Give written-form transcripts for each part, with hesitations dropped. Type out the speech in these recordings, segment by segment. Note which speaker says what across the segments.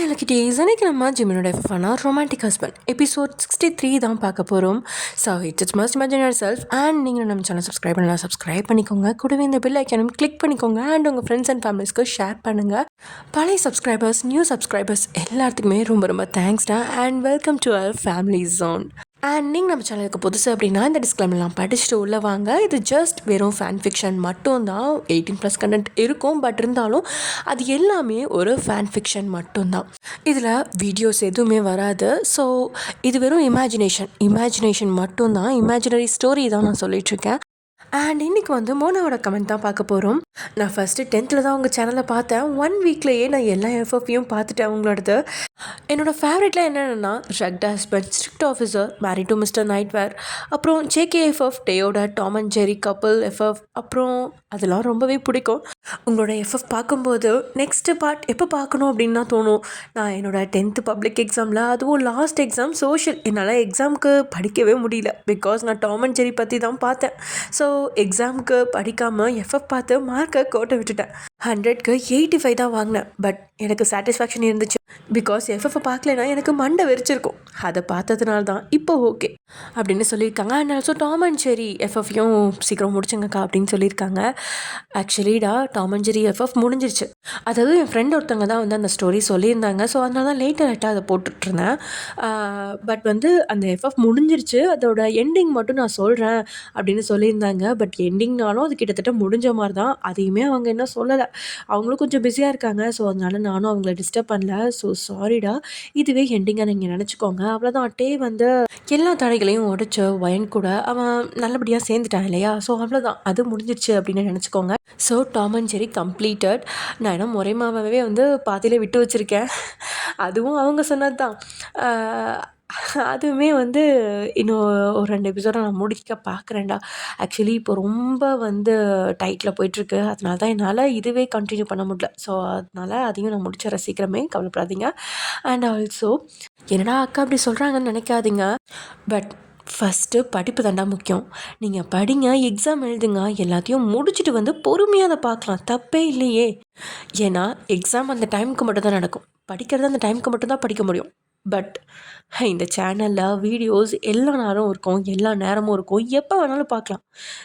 Speaker 1: Hello kitties, இன்றைக்கி நம்ம ஜிமினோட ஃபனாக ரொமான்டிக் ஹஸ்பண்ட் எபிசோட் 63 தான் பார்க்க போகிறோம். So it's must imagine yourself. And நீங்கள் நம்ம சேனல் சப்ஸ்கிரைப் பண்ணிக்கோங்க. கூடவே இந்த பெல் ஐக்கானும் கிளிக் பண்ணிக்கோங்க. அண்ட் உங்கள் ஃப்ரெண்ட்ஸ் அண்ட் ஃபேமிலிஸ்க்கு ஷேர் பண்ணுங்கள். பழைய சப்ஸ்கிரைபர்ஸ், நியூ சப்ஸ்கிரைபர்ஸ் எல்லாத்துக்குமே ரொம்ப ரொம்ப தேங்க்ஸ்டா. And welcome to our family zone. And நீங்கள் நம்ம சேனலுக்கு புதுசு அப்படின்னா இந்த டிஸ்க்ளைமர்லாம் படிச்சுட்டு உள்ளே வாங்க. இது ஜஸ்ட் வெறும் ஃபேன் ஃபிக்ஷன் மட்டும்தான். 18+ கண்டென்ட் இருக்கும். பட் இருந்தாலும் அது எல்லாமே ஒரு ஃபேன் ஃபிக்ஷன் மட்டும்தான். இதில் வீடியோஸ் எதுவுமே வராது. ஸோ இது வெறும் இமேஜினேஷன் மட்டும்தான். இமேஜினரி ஸ்டோரி தான் நான் சொல்லிகிட்ருக்கேன். அண்ட் இன்றைக்கி வந்து மோனாவோட கமெண்ட் தான் பார்க்க போகிறோம். நான் ஃபஸ்ட்டு 10th தான் உங்கள் சேனலை பார்த்தேன். 1 வீக்லேயே நான் எல்லா எஃப்எஃப்பையும் பார்த்துட்டேன் உங்களோடது. என்னோடய ஃபேவரெட்லாம் என்னென்னா rugged husband, strict officer, marry to mister nightwear, அப்புறம் ஜேகேஎஃப்எஃப், டேயோட Tom and Jerry couple FF, அப்புறம் அதெல்லாம் ரொம்பவே பிடிக்கும். உங்களோட எஃப்எஃப் பார்க்கும்போது நெக்ஸ்ட்டு பார்ட் எப்போ பார்க்கணும் அப்படின்னு தான் தோணும். நான் என்னோடய 10th பப்ளிக் எக்ஸாமில், அதுவும் லாஸ்ட் எக்ஸாம் சோஷியல், என்னால் எக்ஸாமுக்கு படிக்கவே முடியல. பிகாஸ் நான் டாம் அண்ட் ஜெரி பற்றி தான் பார்த்தேன். ஸோ எக்ஸாமுக்கு படிக்காமல் எஃப்எஃப் பார்த்து மார்க்கை கோட்டை விட்டுட்டேன். 100க்கு 85 தான் வாங்கினேன். பட் எனக்கு சாட்டிஸ்ஃபேக்ஷன் இருந்துச்சு. பிகாஸ் எஃப்எஃப்பை பார்க்கலனா எனக்கு மண்டை வெறிச்சிருக்கும். அதை பார்த்ததுனால தான் இப்போ ஓகே அப்படின்னு சொல்லியிருக்காங்க. And also Tom and Jerry எஃப்எஃப்யும் சீக்கிரம் முடிச்சுங்கக்கா அப்படின்னு சொல்லியிருக்காங்க. ஆக்சுவலிடா டாம் அண்ட் ஜெரி எஃப்எஃப் முடிஞ்சிருச்சு. அதாவது என் ஃப்ரெண்ட் ஒருத்தவங்க தான் வந்து அந்த ஸ்டோரி சொல்லியிருந்தாங்க. ஸோ அதனால தான் லேட்டாக அதை போட்டுட்ருந்தேன். பட் வந்து அந்த எஃப்எஃப் முடிஞ்சிருச்சு. அதோட எண்டிங் மட்டும் நான் சொல்கிறேன் அப்படின்னு சொல்லியிருந்தாங்க. பட் எண்டிங்னாலும் அது கிட்டத்தட்ட முடிஞ்ச மாதிரி தான். அதையுமே அவங்க என்ன சொல்லலை. அவங்களும் கொஞ்சம் பிஸியாக இருக்காங்க. ஸோ அதனால நானும் அவங்கள டிஸ்டர்ப் பண்ணல. ஸோ சாரிடா, இதுவே எண்டிங்காக நீங்கள் நினச்சிக்கோங்க. அவ்வளோதான். டே வந்து எல்லா தடைகளையும் உடைச்ச வயன் கூட அவன் நல்லபடியாக சேர்ந்துட்டான் இல்லையா? ஸோ அவ்வளோதான், அது முடிஞ்சிருச்சு அப்படின்னு நினச்சிக்கோங்க. So Tom and zari completed. நான் என்ன முறைமாவே வந்து பாதியிலே விட்டு வச்சுருக்கேன். அதுவும் அவங்க சொன்னது தான். அதுவுமே வந்து இன்னும் ஒரு 2 எபிசோடை நான் முடிக்க பார்க்குறேன்டா. ஆக்சுவலி இப்போ ரொம்ப வந்து டைட்டில் போயிட்டுருக்கு. அதனால தான் என்னால் இதுவே கண்டினியூ பண்ண முடியல. ஸோ அதனால் அதையும் நான் முடிச்சிடறேன் சீக்கிரமே, கவலைப்படாதீங்க. அண்ட் ஆல்சோ என்னடா அக்கா அப்படி சொல்கிறாங்கன்னு நினைக்காதீங்க. பட் ஃபஸ்ட்டு படிப்பு தாண்டா முக்கியம். நீங்கள் படிங்க, எக்ஸாம் எழுதுங்க, எல்லாத்தையும் முடிச்சுட்டு வந்து பொறுமையாக அதை பார்க்கலாம், தப்பே இல்லையே. ஏன்னா எக்ஸாம் அந்த டைமுக்கு மட்டும் தான் நடக்கும். படிக்கிறது அந்த டைமுக்கு மட்டும் தான் படிக்க முடியும். பட் இந்த சேனலில் வீடியோஸ் எல்லா நேரமும் இருக்கும், எல்லா நேரமும் இருக்கும், எப்போ வேணாலும் பார்க்கலாம்.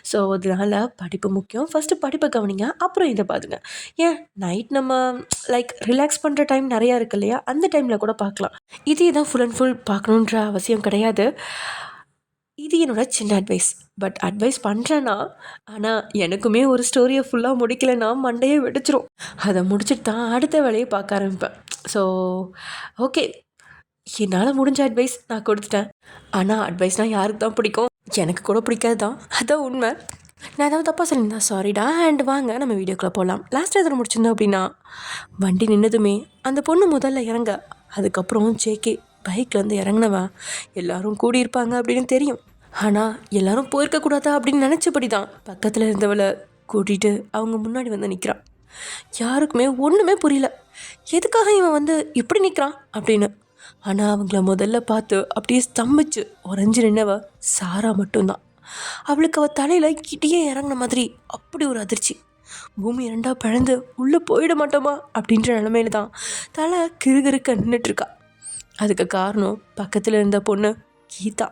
Speaker 1: ஸோ அதனால படிப்பு முக்கியம். ஃபஸ்ட்டு படிப்பை கவனிங்க, அப்புறம் இதை பாருங்க. ஏன் நைட் நம்ம ரிலாக்ஸ் பண்ணுற டைம் நிறையா இருக்கு இல்லையா? அந்த டைமில் கூட பார்க்கலாம். இதே தான் ஃபுல் அண்ட் ஃபுல் பார்க்கணுன்ற அவசியம் கிடையாது. இது என்னோட சின்ன அட்வைஸ். பட் அட்வைஸ் பண்ணுறேன்னா, ஆனால் எனக்குமே ஒரு ஸ்டோரியை ஃபுல்லாக முடிக்கலைன்னா மண்டையே வெடிச்சிரும். அதை முடிச்சுட்டு தான் அடுத்த வேலையை பார்க்க ஆரம்பிப்பேன். ஸோ ஓகே, என்னால் முடிஞ்ச அட்வைஸ் நான் கொடுத்துட்டேன். ஆனால் அட்வைஸ்னால் யாருக்கு தான் பிடிக்கும்? எனக்கு கூட பிடிக்காது தான், அதான் உண்மை. நான் ஏதாவது தப்பாக சொல்லியிருந்தா சாரிடா. அண்ட் வாங்க நம்ம வீடியோக்குள்ளே போகலாம். லாஸ்ட் எதில் முடிச்சிருந்தோம் அப்படின்னா, வண்டி நின்னதுமே அந்த பொண்ணு முதல்ல இறங்க, அதுக்கப்புறம் ஜேகே பைக்லேருந்து இறங்கினவன் எல்லோரும் கூடியிருப்பாங்க அப்படின்னு தெரியும். ஆனால் எல்லோரும் போயிருக்கக்கூடாதா அப்படின்னு நினச்சபடி தான் பக்கத்தில் இருந்தவளை கூட்டிகிட்டு அவங்க முன்னாடி வந்து நிற்கிறான். யாருக்குமே ஒன்றுமே புரியல, எதுக்காக இவன் வந்து இப்படி நிற்கிறான் அப்படின்னு. ஆனால் அவங்கள முதல்ல பார்த்து அப்படியே ஸ்தம்பிச்சு உறைஞ்சி நின்னவ சாரா மட்டும்தான். அவளுக்கு அவள் தலையில் கிட்டியே இறங்கின மாதிரி அப்படி ஒரு அதிர்ச்சி. பூமி 2ஆக பிழந்து உள்ளே போயிட மாட்டோமா அப்படின்ற நிலமையில தான் தலை கிறுகிறுக்க நின்றுட்டுருக்கா. அதுக்கு காரணம் பக்கத்தில் இருந்த பொண்ணு கீதா.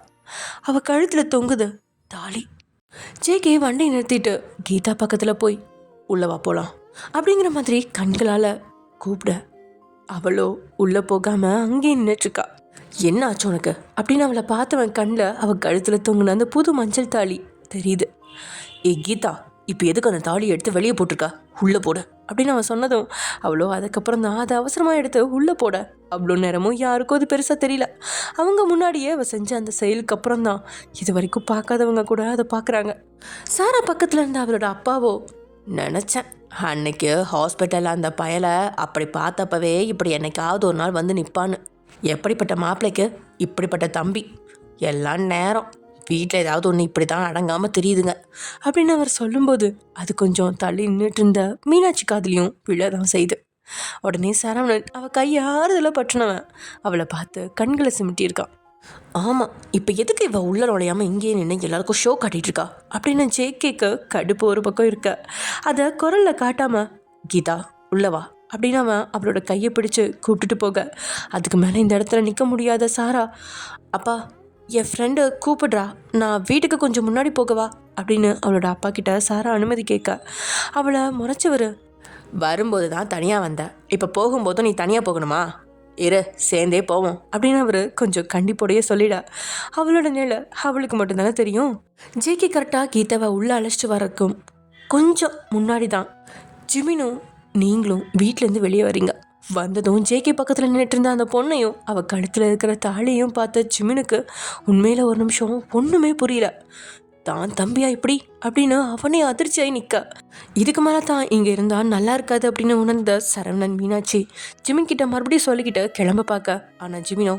Speaker 1: அவள் கழுத்தில் தொங்குது தாலி. ஜேகே வண்டி நிறுத்திட்டு கீதா பக்கத்தில் போய் உள்ளவா போகலாம் அப்படிங்கிற மாதிரி கண்களால் கூப்பிட, அவளோ உள்ளே போகாமல் அங்கேயே நின்றுட்டுருக்கா. என்ன ஆச்சு உனக்கு அப்படின்னு அவளை பார்த்தவன் கண்ணில் அவள் கழுத்தில் தொங்குன அந்த புது மஞ்சள் தாலி தெரியுது. ஏ கீதா, இப்போ எதுக்கு அந்த தாலியை எடுத்து வெளியே போட்டிருக்கா, உள்ளே போட அப்படின்னு அவன் சொன்னதும் அவ்வளோ அதுக்கப்புறம் தான் அதை அவசரமாக எடுத்து உள்ளே போட. அவ்வளோ நேரமும் யாருக்கும் அது பெருசாக தெரியல. அவங்க முன்னாடியே அவள் செஞ்ச அந்த செயலுக்கு அப்புறம் தான் இது வரைக்கும் பார்க்காதவங்க கூட அதை பார்க்குறாங்க. சாரா பக்கத்தில் இருந்த அவளோட அப்பாவோ, நினச்சேன் அன்னைக்கு ஹாஸ்பிட்டலில் அந்த பயலை அப்படி பார்த்தப்பவே இப்படி என்னைக்காவது ஒரு நாள் வந்து நிற்பான்னு. எப்படிப்பட்ட மாப்பிள்ளைக்கு இப்படிப்பட்ட தம்பி, எல்லாம் நேரம் வீட்டில் ஏதாவது ஒன்று இப்படி தான் அடங்காமல் தெரியுதுங்க அப்படின்னு அவர் சொல்லும்போது அது கொஞ்சம் தள்ளி நின்றுட்டு இருந்த மீனாட்சி காதலியும் விழதான் செய்து. உடனே சரவணன் அவள் கையை ஆறுதலாக பற்றினவன் அவளை பார்த்து கண்களை சிமிட்டியிருக்கான். ஆமாம், இப்போ எதுக்கு இவள் உள்ள நுழையாமல் இங்கேயே நின்று எல்லாருக்கும் ஷோ காட்டிகிட்ருக்கா அப்படின்னு ஜேகேக்கு கடுப்பு ஒரு பக்கம் இருக்க. அதை குரலில் காட்டாமல் கீதா உள்ளவா அப்படின்னு அவன் அவளோட கையை பிடிச்சு கூப்பிட்டுட்டு போக, அதுக்கு மேலே இந்த இடத்துல நிற்க முடியாத சாரா, அப்பா என் ஃப்ரெண்டு கூப்பிடுறா, நான் வீட்டுக்கு கொஞ்சம் முன்னாடி போகவா அப்படின்னு அவளோட அப்பா கிட்ட சாரா அனுமதி கேட்க, அவளை முறைச்சவர், வரும்போது தான் தனியாக வந்த, இப்போ போகும்போதும் நீ தனியாக போகணுமா, இரு சேர்ந்தே போவோம் அப்படின்னு அவர் கொஞ்சம் கண்டிப்போடையே சொல்லிட, அவளோட நிலை அவளுக்கு மட்டும்தானே தெரியும். ஜேகே கரெக்டாக கீதாவை உள்ளே அழைச்சிட்டு வரக்கும் கொஞ்சம் முன்னாடி தான் ஜிமினும் நீங்களும் வீட்டிலேருந்து வெளியே வரீங்க. வந்ததும் ஜேகே பக்கத்தில் நின்றுட்டு இருந்த அந்த பொண்ணையும் அவள் கழுத்தில் இருக்கிற தாலியையும் பார்த்த ஜிமினுக்கு உண்மையில் ஒரு நிமிஷம் ஒன்றுமே புரியல. தான் தம்பியா இப்படி அப்படின்னு அவனே அதிர்ச்சியாகி நிற்க, இதுக்கு மேலே தான் இங்கே இருந்தால் நல்லா இருக்காது அப்படின்னு உணர்ந்த சரவணன் மீனாட்சி ஜிமின் கிட்ட மறுபடியும் சொல்லிக்கிட்டு கிளம்ப பார்க்க, ஆனால் ஜிமினோ,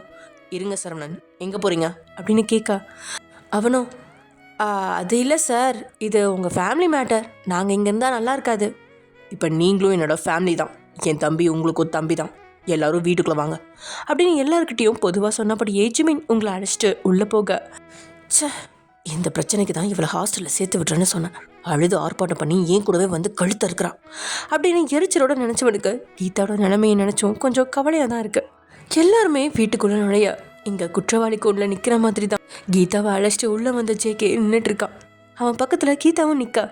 Speaker 1: இருங்க சரவணன், எங்கே போகிறீங்க அப்படின்னு கேட்க, அவனும் அது இல்லை சார், இது உங்கள் ஃபேமிலி மேட்டர், நாங்கள் இங்கே இருந்தால் நல்லா இருக்காது. இப்போ நீங்களும் என்னோட ஃபேமிலி தான், என் தம்பி உங்களுக்கும் தம்பி தான், எல்லோரும் வீட்டுக்குள்ளே வாங்க அப்படின்னு எல்லாருக்கிட்டேயும் பொதுவாக சொன்னபடியே ஜிமின் உங்களை அழைச்சிட்டு உள்ளே போக, சே இந்த பிரச்சனைக்கு தான் இவளை ஹாஸ்டலில் சேர்த்து விட்றேன்னு சொன்னேன், அழுது ஆர்ப்பாட்டம் பண்ணி ஏன் கூடவே வந்து கழுத்த இருக்கிறான் அப்படின்னு எரிச்சலோட நினச்சவனுக்கு கீதாவோட நிலைமையை நினச்சும் கொஞ்சம் கவலையாக தான் இருக்குது. எல்லாருமே வீட்டுக்குள்ளே நுழைய இங்கே குற்றவாளிக்கு உள்ள நிற்கிற மாதிரி தான் கீதாவை அழைச்சிட்டு உள்ளே வந்த ஜேகே நின்றுட்டுருக்கான். அவன் பக்கத்தில் கீதாவும் நிற்க,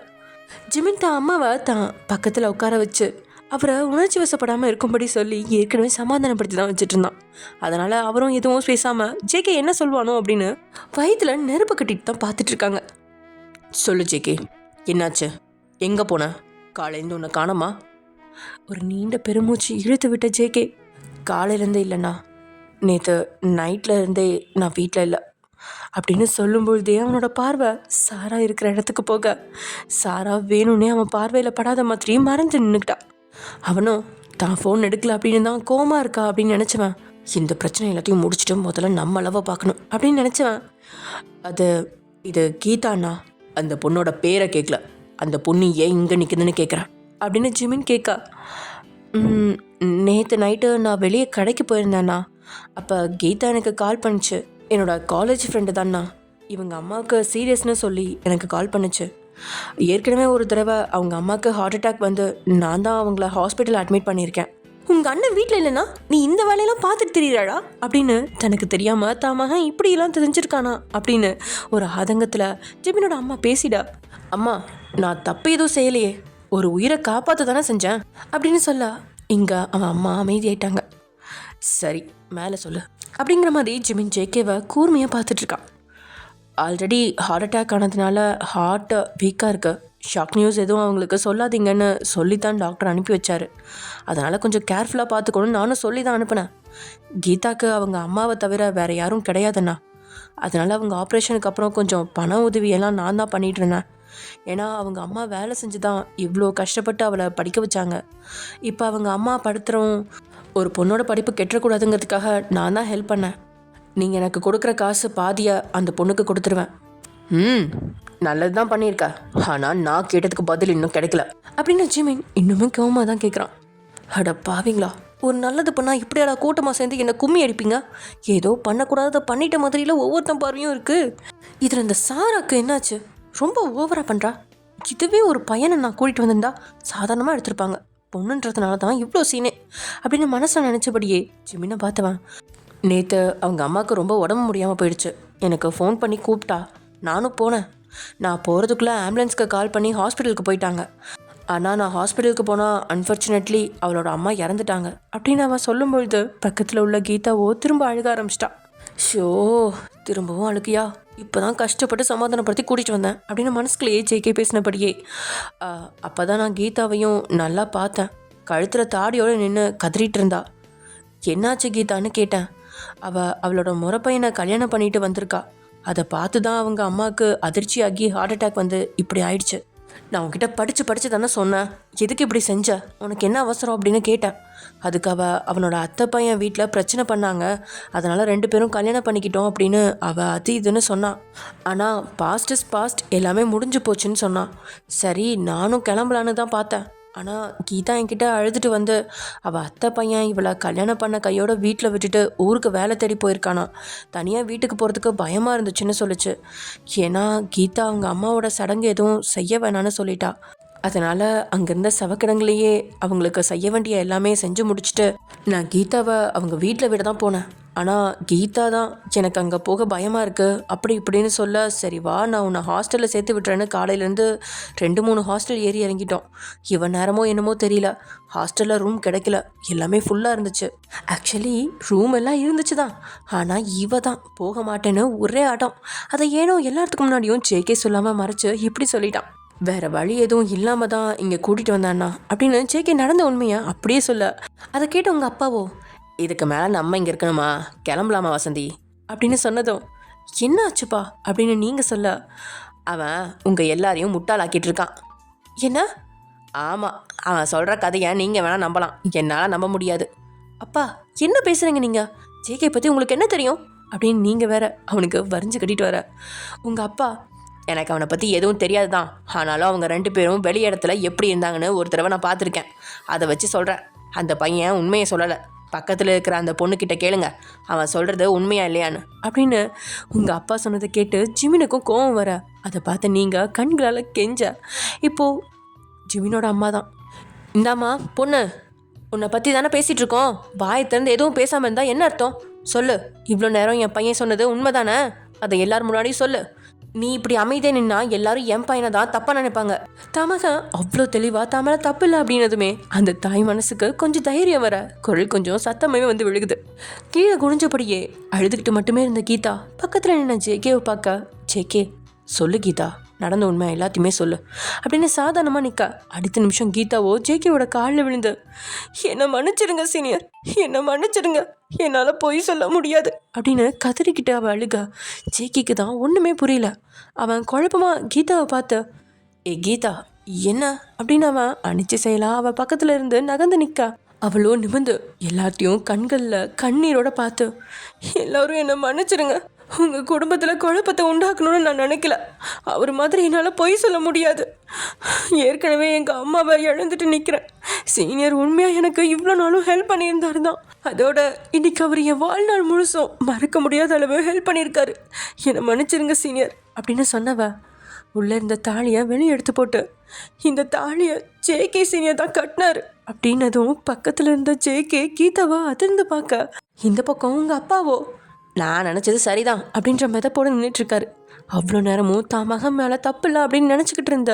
Speaker 1: ஜிமின் தான் அம்மாவை தான் பக்கத்தில் உட்கார வச்சு அவரை உணர்ச்சி வசப்படாமல் இருக்கும்படி சொல்லி ஏற்கனவே சமாதானப்படுத்தி தான் வச்சுட்டு இருந்தான். அதனால் அவரும் எதுவும் பேசாமல் ஜேகே என்ன சொல்லுவானோ அப்படின்னு வயிற்றுல நெருப்பு கட்டிட்டு தான் பார்த்துட்டு இருக்காங்க. சொல்லு ஜேகே, என்னாச்சு, எங்கே போன, காலையிலேருந்து உன்னை காணோமா? ஒரு நீண்ட பெருமூச்சு இழுத்து விட்ட ஜேகே, காலையிலேருந்தே இல்லைண்ணா, நேற்று நைட்டில் இருந்தே நான் வீட்டில் இல்லை அப்படின்னு சொல்லும்பொழுதே அவனோட பார்வை சாரா இருக்கிற இடத்துக்கு போக, சாரா வேணும்னே அவன் பார்வையில் படாத மாதிரி மறைஞ்சு நின்றுக்கிட்டான். அவனும் தான் ஃபோன் எடுக்கல அப்படின்னு தான் கோமா இருக்கா அப்படின்னு நினச்சவன், இந்த பிரச்சனை எல்லாத்தையும் முடிச்சுட்டு முதல்ல நம்ம அளவை பார்க்கணும் அப்படின்னு நினச்சவன், இது கீதாண்ணா, அந்த பொண்ணோட பேரை கேட்கல, அந்த பொண்ணு ஏன் இங்கே நிற்குதுன்னு கேட்குறேன் அப்படின்னு ஜிமின் கேட்க, நேற்று நைட்டு நான் வெளியே கடைக்கு போயிருந்தேண்ணா, அப்போ கீதா எனக்கு கால் பண்ணிச்சு, என்னோட காலேஜ் ஃப்ரெண்டு தான்ண்ணா, இவங்க அம்மாவுக்கு சீரியஸ்னு சொல்லி எனக்கு கால் பண்ணிச்சு. ஏற்கனவே ஒரு தடவை அவங்க அம்மாவுக்கு ஹார்ட் அட்டாக் வந்து நான் தான் அவங்கள ஹாஸ்பிட்டல் அட்மிட் பண்ணியிருக்கேன். உங்கள் அண்ணன் வீட்டில் இல்லைன்னா நீ இந்த வேலையெல்லாம் பார்த்துட்டு தெரியுறாடா அப்படின்னு தனக்கு தெரியாமல் தான் மகன் இப்படியெல்லாம் தெரிஞ்சிருக்கானா அப்படின்னு ஒரு ஆதங்கத்தில் ஜிமினோட அம்மா பேசிடா, அம்மா நான் தப்பு எதுவும் செய்யலையே, ஒரு உயிரை காப்பாற்ற தானே செஞ்சேன் அப்படின்னு சொல்ல, இங்கே அவன் அம்மா அமைதியாயிட்டாங்க. சரி மேலே சொல்லு அப்படிங்கிற மாதிரி ஜிமின் ஜேகேவை கூர்மையாக பார்த்துட்ருக்கான். ஆல்ரெடி ஹார்ட் அட்டாக் ஆனதுனால ஹார்ட் வீக்காக இருக்குது, ஷாக் நியூஸ் எதுவும் அவங்களுக்கு சொல்லாதீங்கன்னு சொல்லித்தான் டாக்டர் அனுப்பி வச்சார், அதனால் கொஞ்சம் கேர்ஃபுல்லாக பார்த்துக்கணும்னு நானும் சொல்லி தான் அனுப்பினேன். கீதாக்கு அவங்க அம்மாவை தவிர வேறு யாரும் கிடையாதுண்ணா, அதனால் அவங்க ஆப்ரேஷனுக்கு அப்புறம் கொஞ்சம் பண உதவியெல்லாம் நான் தான் பண்ணிகிட்டு இருந்தேன். ஏன்னா அவங்க அம்மா வேலை செஞ்சு தான் இவ்வளோ கஷ்டப்பட்டு அவளை படிக்க வச்சாங்க. இப்போ அவங்க அம்மா படுத்துகிறோம், ஒரு பொண்ணோட படிப்பு கெட்டக்கூடாதுங்கிறதுக்காக நான் தான் ஹெல்ப் பண்ணேன். நீங்கள் எனக்கு கொடுக்குற காசு பாதியை அந்த பொண்ணுக்கு கொடுத்துருவேன். நல்லது தான் பண்ணியிருக்க, ஆனால் நான் கேட்டதுக்கு பதில் இன்னும் கிடைக்கல அப்படின்னு ஜிமின் இன்னுமே கோவமாக தான் கேட்குறான். அட பாவீங்களா, ஒரு நல்லது பண்ணால் இப்படியாடா கூட்டமாக சேர்ந்து என்னை கும்மி அடிப்பீங்க, ஏதோ பண்ணக்கூடாத பண்ணிட்ட மாதிரில ஒவ்வொருத்தன் பார்வையும் இருக்குது. இதில் இந்த சாராக்கு என்னாச்சு, ரொம்ப ஓவராக பண்ணுறா. இதுவே ஒரு பையனை நான் கூட்டிகிட்டு வந்திருந்தா சாதாரணமாக எடுத்திருப்பாங்க, பொண்ணுன்றதுனால தான் இவ்வளோ சீனே அப்படின்னு மனசில் நினச்சபடியே ஜிமினை பார்த்தவன், நேற்று அவங்க அம்மாவுக்கு ரொம்ப உடம்பு முடியாமல் போயிடுச்சு, எனக்கு ஃபோன் பண்ணி கூப்பிட்டா, நானும் போனேன். நான் போகிறதுக்குள்ளே ஆம்புலன்ஸ்க்கு கால் பண்ணி ஹாஸ்பிட்டலுக்கு போயிட்டாங்க. ஆனால் நான் ஹாஸ்பிட்டலுக்கு போனால் அன்ஃபார்ச்சுனேட்லி அவளோட அம்மா இறந்துட்டாங்க அப்படின்னு அவன் சொல்லும்பொழுது பக்கத்தில் உள்ள கீதாவோ திரும்ப அழுக ஆரம்பிச்சிட்டா. ஷோ, திரும்பவும் அழுகியா, இப்போ தான் கஷ்டப்பட்டு சமாதானப்படுத்தி கூட்டிகிட்டு வந்தேன் அப்படின்னு மனசுக்குள்ளேயே ஜேகே பேசினபடியே. அப்போ தான் நான் கீதாவையும் நல்லா பார்த்தேன், கழுத்தில் தாடியோடு நின்று கதறிட்டு இருந்தா. என்னாச்சு கீதான்னு கேட்டேன். அவளோட முறைப்பையனை கல்யாணம் பண்ணிட்டு வந்திருக்கா, அதை பார்த்து தான் அவங்க அம்மாவுக்கு அதிர்ச்சியாகி ஹார்ட் அட்டாக் வந்து இப்படி ஆயிடுச்சு. நான் உங்ககிட்ட படித்து தானே சொன்னேன், எதுக்கு இப்படி செஞ்ச, உனக்கு என்ன அவசரம் அப்படின்னு கேட்டேன். அதுக்கு அவனோட அத்தை பையன் வீட்டில் பிரச்சனை பண்ணாங்க, அதனால் 2 பேரும் கல்யாணம் பண்ணிக்கிட்டோம் அப்படின்னு அது இதுன்னு சொன்னான். ஆனால் பாஸ்ட் இஸ் பாஸ்ட், எல்லாமே முடிஞ்சு போச்சுன்னு சொன்னான். சரி நானும் கிளம்பலான்னு தான் பார்த்தேன். ஆனால் கீதா என்கிட்ட அழுதுட்டு வந்து அவள் அத்தை பையன் இவளை கல்யாணம் பண்ண கையோட வீட்டில் விட்டுட்டு ஊருக்கு வேலை தேடி போயிருக்கானா, தனியாக வீட்டுக்கு போகிறதுக்கு பயமாக இருந்துச்சுன்னு சொல்லிச்சு. ஏன்னா கீதா அவங்க அம்மாவோட சடங்கு எதுவும் செய்ய வேணான்னு சொல்லிட்டா. அதனால் அங்கேருந்த சவக்கிடங்களையே அவங்களுக்கு செய்ய வேண்டிய எல்லாமே செஞ்சு முடிச்சுட்டு நான் கீதாவை அவங்க வீட்டில் விட தான் போனேன். ஆனால் கீதா தான் எனக்கு அங்கே போக பயமாக இருக்குது அப்படி இப்படின்னு சொல்ல, சரி வா நான் உன்னை ஹாஸ்டலில் சேர்த்து விட்டுறேன்னு காலையிலேருந்து 2-3 ஹாஸ்டல் ஏறி இறங்கிட்டோம். இவன் நேரமோ என்னமோ தெரியல, ஹாஸ்டலில் ரூம் கிடைக்கல, எல்லாமே ஃபுல்லாக இருந்துச்சு. ஆக்சுவலி ரூம் எல்லாம் இருந்துச்சு தான், ஆனால் இவ தான் போக மாட்டேன்னு ஒரே ஆட்டம். அதை ஏனோ எல்லாத்துக்கு முன்னாடியும் ஜேகே சொல்லாமல் மறைச்சு இப்படி சொல்லிட்டான். வேறு வழி எதுவும் இல்லாமல் தான் இங்கே கூட்டிகிட்டு வந்தாண்ணா அப்படின்னு ஜேகே நடந்த உண்மையை அப்படியே சொல்ல, அதை கேட்டு உங்கள் அப்பாவோ இதுக்கு மேலே நம்ம இங்கே இருக்கணுமா, கிளம்பலாமா வசந்தி அப்படின்னு சொன்னதும் என்ன ஆச்சுப்பா அப்படின்னு நீங்கள் சொல்ல, அவன் உங்கள் எல்லாரையும் முட்டாளாக்கிட்டு இருக்கான். என்ன? ஆமாம், அவன் சொல்கிற கதையை நீங்கள் வேணால் நம்பலாம், என்னால் நம்ப முடியாது. அப்பா என்ன பேசுகிறீங்க நீங்கள்? ஜேகே பற்றி உங்களுக்கு என்ன தெரியும் அப்படின்னு நீங்கள் வேற அவனுக்கு வரைஞ்சி கட்டிட்டு வர. உங்கள் அப்பா எனக்கு அவனை பற்றி எதுவும் தெரியாது தான், ஆனாலும் அவங்க 2 பேரும் வெளி இடத்துல எப்படி இருந்தாங்கன்னு ஒரு தடவை நான் பார்த்துருக்கேன். அதை வச்சு சொல்கிறேன். அந்த பையன் உண்மையை சொல்லலை, பக்கத்தில் இருக்கிற அந்த பொண்ணுக்கிட்ட கேளுங்க அவன் சொல்கிறது உண்மையா இல்லையான்னு அப்படின்னு உங்கள் அப்பா சொன்னதை கேட்டு ஜிமினுக்கும் கோவம் வர. அதை பார்த்து நீங்கள் கண்களால் கெஞ்ச. இப்போது ஜிமினோட அம்மா தான், இந்தாம்மா பொண்ணு, உன்னை பற்றி தானே பேசிகிட்டு இருக்கோம், வாயை திறந்து எதுவும் பேசாமல் இருந்தால் என்ன அர்த்தம் சொல்லு. இவ்வளோ நேரம் என் பையன் சொன்னது உண்மை தானே, அதை எல்லார் முன்னாடியும் சொல்லு. நீ இப்படி அமைதியே நின்னா எல்லாரும் என் பையனை தான் தப்பாக நினைப்பாங்க. தமகன் அவ்வளோ தெளிவாக தமலை தப்பு இல்லை அப்படின்னதுமே அந்த தாய் மனசுக்கு கொஞ்சம் தைரியம் வர, குரல் கொஞ்சம் சத்தமே வந்து விழுகுது. கீழே குனிஞ்சபடியே அழுதுகிட்டு மட்டுமே இருந்த கீதா பக்கத்தில் நின்ன ஜேகேவை பார்க்க, ஜேகே சொல்லு கீதா, நடந்த உண்மை எல்லாத்தையுமே சொல்லு அப்படின்னு சாதாரணமாக நிற்க. அடுத்த நிமிஷம் கீதாவோ ஜேகேவோட காலில் விழுந்து, என்னை மன்னிச்சிடுங்க சீனியர், என்னை மன்னிச்சிடுங்க, என்னால் பொய் சொல்ல முடியாது அப்படின்னு கதறிக்கிட்டு அவள் அழுக. ஜேகேக்கு தான் ஒன்றுமே புரியல. அவன் குழப்பமாக கீதாவை பார்த்து, ஏ கீதா என்ன அப்படின்னு அவன் அணிச்சு செய்யலாம் அவள் பக்கத்தில் இருந்து நகர்ந்து நிற்க. அவளோ நிமிர்ந்து எல்லாத்தையும் கண்களில் கண்ணீரோட பார்த்து, எல்லோரும் என்னை மன்னிச்சிடுங்க, உங்கள் குடும்பத்தில் குழப்பத்தை உண்டாக்கணும்னு நான் நினைக்கல, அவர் மாதிரி என்னால் பொய் சொல்ல முடியாது, ஏற்கனவே எங்கள் அம்மாவை இழந்துட்டு நிற்கிறேன், சீனியர் உண்மையாக எனக்கு இவ்வளோ நாளும் ஹெல்ப் பண்ணியிருந்தாரு தான், அதோட இன்னைக்கு அவர் என் வாழ்நாள் முழுசும் மறக்க முடியாத அளவு ஹெல்ப் பண்ணியிருக்காரு, என்னை மன்னிச்சிருங்க சீனியர் அப்படின்னு சொன்னவ உள்ளே இருந்த தாலியை வெளியே எடுத்து போட்டு, இந்த தாலியை ஜேகே சீனியர் தான் கட்டினாரு அப்படின்னதும் பக்கத்தில் இருந்த ஜேகே கீதாவா அதிர்ந்து பார்க்க, இந்த பக்கம் உங்கள் அப்பாவோ நான் நினச்சது சரிதான் அப்படின்ற மெதப்போடு நின்றுட்டுருக்காரு. அவ்வளோ நேரமும் தான் மகன் மேலே தப்பு இல்லை அப்படின்னு நினச்சிக்கிட்டு இருந்த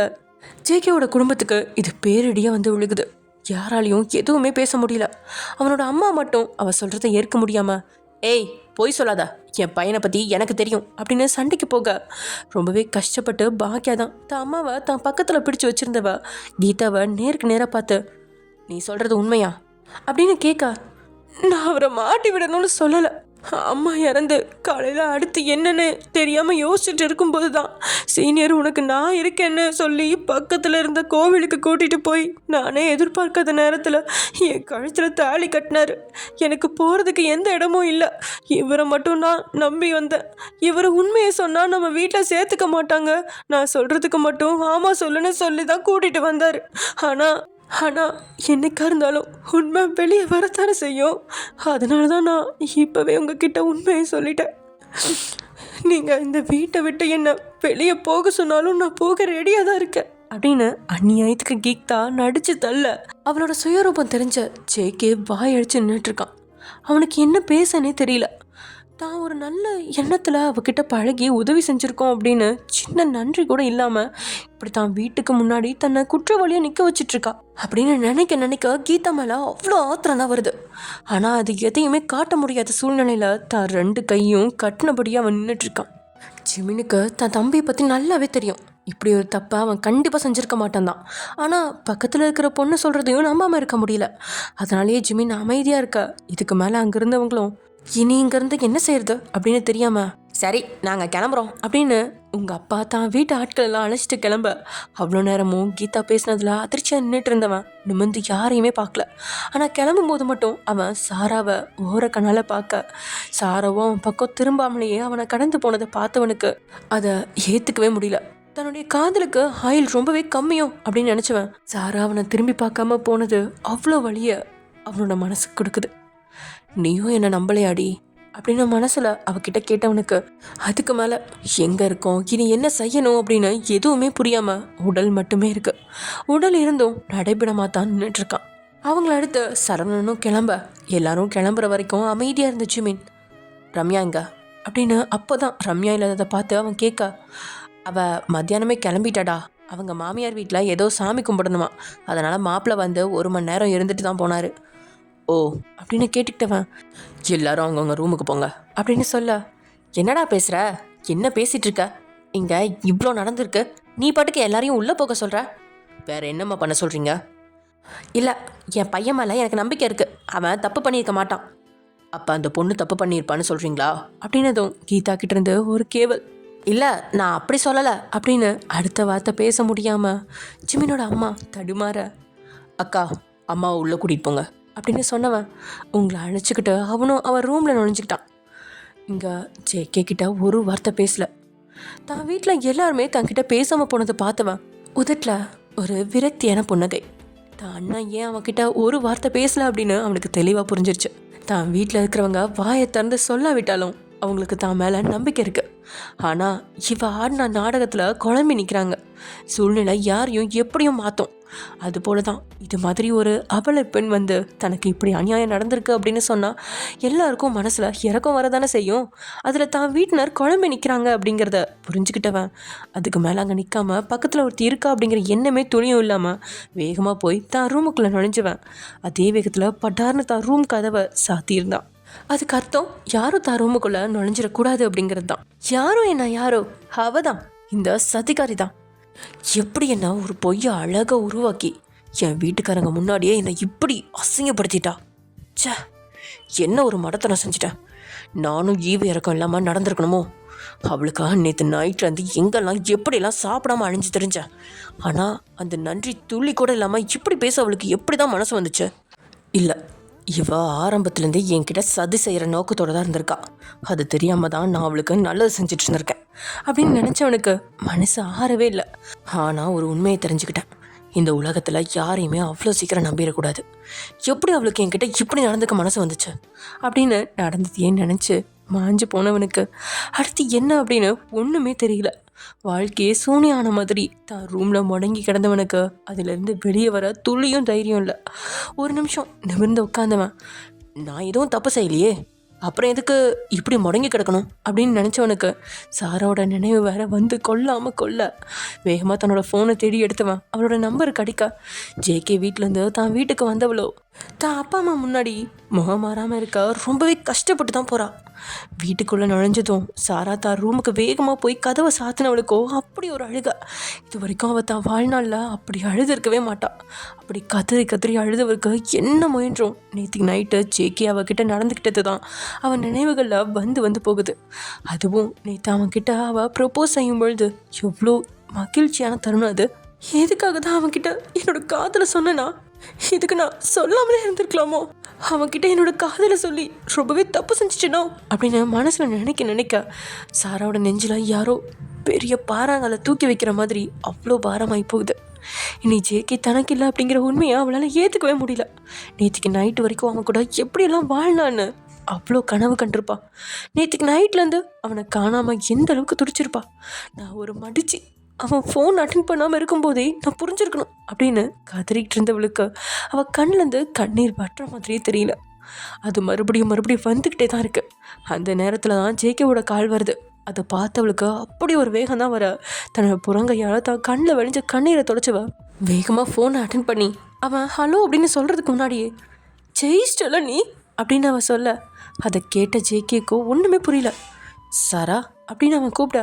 Speaker 1: ஜேகேவோட குடும்பத்துக்கு இது பேரடியாக வந்து விழுகுது. யாராலையும் எதுவுமே பேச முடியல. அவனோட அம்மா மட்டும் அவள் சொல்கிறத ஏற்க முடியாமல், ஏய் பொய் சொல்லாத, என் பையனை பற்றி எனக்கு தெரியும் அப்படின்னு சண்டைக்கு போக ரொம்பவே கஷ்டப்பட்டு பாக்கியா தான் அம்மாவை தான் பக்கத்தில் பிடிச்சி வச்சுருந்தவ கீதாவை நேருக்கு நேராக பார்த்து, நீ சொல்கிறது உண்மையா அப்படின்னு கேட்க, நான் அவரை மாட்டி விடணும்னு சொல்லலை, அம்மா இறந்து காலையில் அடுத்து என்னன்னு தெரியாமல் யோசிச்சுட்டு இருக்கும்போது தான் சீனியர் உனக்கு நான் இருக்கேன்னு சொல்லி பக்கத்தில் இருந்த கோவிலுக்கு கூட்டிகிட்டு போய் நானே எதிர்பார்க்காத நேரத்தில் என் கழுத்தில் தாலி கட்டினார். எனக்கு போகிறதுக்கு எந்த இடமும் இல்லை, இவரை மட்டும் நான் நம்பி வந்தேன். இவர் உண்மையை சொன்னால் நம்ம வீட்டில் சேர்த்துக்க மாட்டாங்க, நான் சொல்கிறதுக்கு மட்டும் ஆமாம் சொல்லுன்னு சொல்லி தான் கூட்டிகிட்டு வந்தார். ஆனால் என்னைக்கா இருந்தாலும் உண்மை வெளியே வரத்தானே செய்யும். அதனால தான் நான் இப்போவே உங்ககிட்ட உண்மையை சொல்லிட்டேன். நீங்கள் இந்த வீட்டை விட்டு என்னை வெளியே போக சொன்னாலும் நான் போக ரெடியாக தான் இருக்கேன் அப்படின்னு அந்நியாயத்துக்கு கீதா நடிச்சு தள்ள. அவளோட சுயரூபம் தெரிஞ்ச ஜேகே வாய் அடிச்சு நின்றுட்டுருக்கான். அவனுக்கு என்ன பேசனே தெரியல. தான் ஒரு நல்ல எண்ணத்தில் அவகிட்ட பழகி உதவி செஞ்சுருக்கோம் அப்படின்னு சின்ன நன்றி கூட இல்லாமல் இப்படி தான் வீட்டுக்கு முன்னாடி தன்னை குற்றவாளியாக நிற்க வச்சிட்ருக்கா அப்படின்னு நினைக்க கீதா மேலே அவ்வளோ ஆத்திரம் தான் வருது. ஆனால் அது எதையுமே காட்ட முடியாத சூழ்நிலையில் தான் 2 கையும் கட்டினபடியாக அவன் நின்றுட்டுருக்கான். ஜிமினுக்கு தன் தம்பியை பற்றி நல்லாவே தெரியும். இப்படி ஒரு தப்பை அவன் கண்டிப்பாக செஞ்சுருக்க மாட்டான் தான். ஆனால் பக்கத்தில் இருக்கிற பொண்ணு சொல்கிறதையும் நம்பாமல் இருக்க முடியல. அதனாலேயே ஜிமின் அமைதியாக இருக்கா. இதுக்கு மேலே அங்கே இருந்தவங்களும் இனி இங்கேருந்து என்ன செய்யறது அப்படின்னு தெரியாம, சரி நாங்கள் கிளம்புறோம் அப்படின்னு உங்கள் அப்பா தான் வீட்டு ஆட்கள் எல்லாம் அழைச்சிட்டு கிளம்ப. அவ்வளோ நேரமும் கீதா பேசினதில் அதிர்ச்சியாக நின்றுட்டு இருந்தவன் நிமிர்ந்து யாரையுமே பார்க்கல. ஆனால் கிளம்பும்போது மட்டும் அவன் சாராவை ஓர கண்ணால் பார்க்க, சாராவும் அவன் பக்கம் திரும்பாமலேயே அவனை கடந்து போனதை பார்த்தவனுக்கு அதை ஏற்றுக்கவே முடியல. தன்னுடைய காதலுக்கு ஆயில் ரொம்பவே கம்மியும் அப்படின்னு நினச்சவன் சாரா அவனை திரும்பி பார்க்காம போனது அவ்வளோ வலிய அவனோட மனசுக்கு கொடுக்குது. நீயும் என்னை நம்பலையாடி அப்படின்னு மனசில் அவகிட்ட கேட்டவனுக்கு அதுக்கு மேலே எங்கே இருக்கோம், இனி என்ன செய்யணும் அப்படின்னு எதுவுமே புரியாமல் உடல் மட்டுமே இருக்கு. உடல் இருந்தும் நடைபெறமாக தான் நின்றுட்டுருக்கான். அவங்கள அடுத்து சரவணனும் கிளம்ப, எல்லாரும் கிளம்புற வரைக்கும் அமைதியாக இருந்துச்சு. ரம்யா எங்க அப்படின்னு அப்போ தான் ரம்யா இல்லாததை பார்த்து அவன் கேட்க, அவள் மத்தியானமே கிளம்பிட்டாடா, அவங்க மாமியார் வீட்டில் ஏதோ சாமி கும்பிடணுமா, அதனால் மாப்பிள்ளை வந்து 1 மணி நேரம் இருந்துட்டு தான் போனார். ஓ அப்படின்னு கேட்டுக்கிட்டவன், எல்லாரும் அவங்கவுங்க ரூமுக்கு போங்க அப்படின்னு சொல்ல, என்னடா பேசுகிற, என்ன பேசிகிட்டு இருக்க, இங்கே இவ்வளோ நடந்திருக்கு, நீ பாட்டுக்கு எல்லாரையும் உள்ளே போக சொல்கிற, வேற என்னம்மா பண்ண சொல்கிறீங்க? இல்லை, என் பையன் மேலே எனக்கு நம்பிக்கை இருக்குது, அவன் தப்பு பண்ணியிருக்க மாட்டான். அப்போ அந்த பொண்ணு தப்பு பண்ணியிருப்பான்னு சொல்கிறீங்களா அப்படின்னதும் கீதா கிட்டேருந்து ஒரு கேவல், இல்லை நான் அப்படி சொல்லலை அப்படின்னு அடுத்த வார்த்தை பேச முடியாமல் ஜிமினோட அம்மா தடுமாற, அக்கா அம்மாவை உள்ளே கூட்டிகிட்டு போங்க அப்படின்னு சொன்னவன் உங்களை அழைச்சிக்கிட்டு அவனும் அவன் ரூமில் நுழைஞ்சிக்கிட்டான். இங்கே ஜேகே கிட்ட ஒரு வார்த்தை பேசலை. தான் வீட்டில் எல்லாருமே தன்கிட்ட பேசாமல் போனதை பார்த்தவன் உதட்டில் ஒரு விரக்தியான புன்னகை. தான் அண்ணா ஏன் அவன்கிட்ட ஒரு வார்த்தை பேசலை அப்படின்னு அவனுக்கு தெளிவாக புரிஞ்சிருச்சு. தான் வீட்டில் இருக்கிறவங்க வாயை திறந்து சொல்லாவிட்டாலும் அவங்களுக்கு தான் மேலே நம்பிக்கை இருக்குது. ஆனால் இவ ஆடின நாடகத்தில் குழம்பி நிற்கிறாங்க. சூழ்நிலை யாரையும் எப்படியும் மாற்றும். அதுபோல தான் இது மாதிரி ஒரு அபலை பெண் வந்து தனக்கு இப்படி அநியாயம் நடந்திருக்கு அப்படின்னு சொன்னால் எல்லாருக்கும் மனசில் இறக்கம் வரதானே செய்யும். அதில் தான் வீட்டினர் குழம்பி நிற்கிறாங்க அப்படிங்கிறத புரிஞ்சுக்கிட்டவன் அதுக்கு மேலே அங்கே நிற்காம பக்கத்தில் ஒருத்தி இருக்கா அப்படிங்கிற எண்ணமே துணியும் இல்லாமல் வேகமாக போய் தான் ரூமுக்குள்ளே நுழைஞ்சுவேன். அதே வேகத்தில் பட்டார்னு தான் ரூம் கதவை சாத்தியிருந்தான். அதுக்கு அர்த்தம் யாரும் தான் ரூமுக்குள்ளே நுழைஞ்சிடக்கூடாது அப்படிங்கிறது தான். யாரும் என்ன யாரோ அவ தான், இந்த சதிகாரி தான். எப்படி என்ன ஒரு பொய்யை அழகாக உருவாக்கி என் வீட்டுக்காரங்க முன்னாடியே என்னை இப்படி அசிங்கப்படுத்திட்டா. சே, என்ன ஒரு மடத்தனம் செஞ்சிட்டேன். நானும் ஈவு இறக்கம் இல்லாமல் நடந்திருக்கணுமோ. அவளுக்காக நேற்று நைட்லேருந்து எங்கெல்லாம் எப்படியெல்லாம் சாப்பிடாம அழிஞ்சு தெரிஞ்சேன். ஆனால் அந்த நன்றி துள்ளி கூட இல்லாமல் இப்படி பேச அவளுக்கு எப்படி தான் மனசு வந்துச்சு? இல்லை, இவ ஆரம்பத்துலேருந்தே என்கிட்ட சதி செய்கிற நோக்கத்தோடு தான் இருந்திருக்கா. அது தெரியாமல் தான் நான் அவளுக்கு நல்லது செஞ்சுட்டு இருந்திருக்கேன் அப்படின்னு நினச்சவனுக்கு மனசு ஆறவே இல்லை. ஆனால் ஒரு உண்மையை தெரிஞ்சுக்கிட்டேன். இந்த உலகத்தில் யாரையுமே அவ்வளோ சீக்கிரம் நம்பிடக்கூடாது. எப்படி அவளுக்கு என்கிட்ட இப்படி நடந்துக்க மனசு வந்துச்சு அப்படின்னு நடந்ததையே நினச்சி மாஞ்சு போனவனுக்கு அடுத்து என்ன அப்படின்னு ஒன்றுமே தெரியல. வாழ்க்கையே சூனியான மாதிரி தான் ரூமில் முடங்கி கிடந்தவனுக்கு அதிலிருந்து வெளியே வர துளியும் தைரியம் இல்லை. ஒரு நிமிஷம் நிமிர்ந்து உட்காந்தவன், நான் எதுவும் தப்பு செய்யலையே, அப்புறம் எதுக்கு இப்படி முடங்கி கிடக்கணும் அப்படின்னு நினச்சவனுக்கு சாராவோட நினைவு வேற வந்து கொல்ல வேகமாக தன்னோட ஃபோனை தேடி எடுத்தவன் அவளோட நம்பருக்கு அடிக்க, ஜேகே வீட்டிலேருந்து தான் வீட்டுக்கு வந்தவளோ தான் அப்பா அம்மா முன்னாடி முகம் மாறாமல் இருக்க ரொம்பவே கஷ்டப்பட்டு தான் போகிறா. வீட்டுக்குள்ளே நுழைஞ்சதும் சாரா தான் ரூமுக்கு வேகமாக போய் கதவை சாத்தினவளுக்கோ அப்படி ஒரு அழுக. இது வரைக்கும் அவள் தான் வாழ்நாளில் அப்படி அழுதுருக்கவே மாட்டாள். அப்படி கதறி அழுதவருக்கு என்ன முயன்றோம் நேற்றுக்கு நைட்டு ஜேகே அவகிட்ட நடந்துக்கிட்டது தான் அவன் நினைவுகளில் வந்து போகுது. அதுவும் நேற்று அவன்கிட்ட அவள் ப்ரப்போஸ் செய்யும் பொழுது எவ்வளோ மகிழ்ச்சியான தருணம் அது. எதுக்காக தான் அவன்கிட்ட என்னோட காதலை சொன்னேன்னா, இதுக்கு நான் சொல்லாமலே இருந்திருக்கலாமோ, அவன்கிட்ட என்னோட காதலை சொல்லி ரொம்பவே தப்பு செஞ்சிட்டேனோ அப்படின்னு மனசில் நினைக்க சாராவோட நெஞ்சில் யாரோ பெரிய பாறாங்களை தூக்கி வைக்கிற மாதிரி அவ்வளோ பாரமாகி போகுது. இனி ஜேகே தனக்கு இல்லை அப்படிங்கிற உண்மையை அவளால் ஏற்றுக்கவே முடியல. நேற்றுக்கு நைட்டு வரைக்கும் அவன் கூட எப்படியெல்லாம் வாழ்னான்னு அவ்வளோ கனவு கண்டிருப்பா. நேற்றுக்கு நைட்லேருந்து அவனை காணாமல் எந்த அளவுக்கு துடிச்சிருப்பா. நான் ஒரு மடிச்சு அவன் ஃபோன் அட்டென்ட் பண்ணாமல் இருக்கும்போதே நான் புரிஞ்சிருக்கணும் அப்படின்னு கதறிக்கிட்டு இருந்தவளுக்கு அவள் கண்ணிலேருந்து கண்ணீர் வட்டுற மாதிரியே தெரியல. அது மறுபடியும் வந்துக்கிட்டே தான் இருக்குது. அந்த நேரத்தில் தான் ஜேகேவோட கால் வருது. அதை பார்த்தவளுக்கு அப்படி ஒரு வேகம் தான் வர, தன்னோட புறங்கையால் தான் கண்ணில் வழிஞ்ச கண்ணீரை தொடச்சவ வேகமாக ஃபோனை அட்டென்ட் பண்ணி அவன் ஹலோ அப்படின்னு சொல்கிறதுக்கு முன்னாடியே ஜெயிச்சிட்டல நீ அப்படின்னு அவன் சொல்ல, அதை கேட்ட ஜேகேக்கோ ஒன்றுமே புரியல. சாரா அப்படின்னு அவன் கூப்பிட,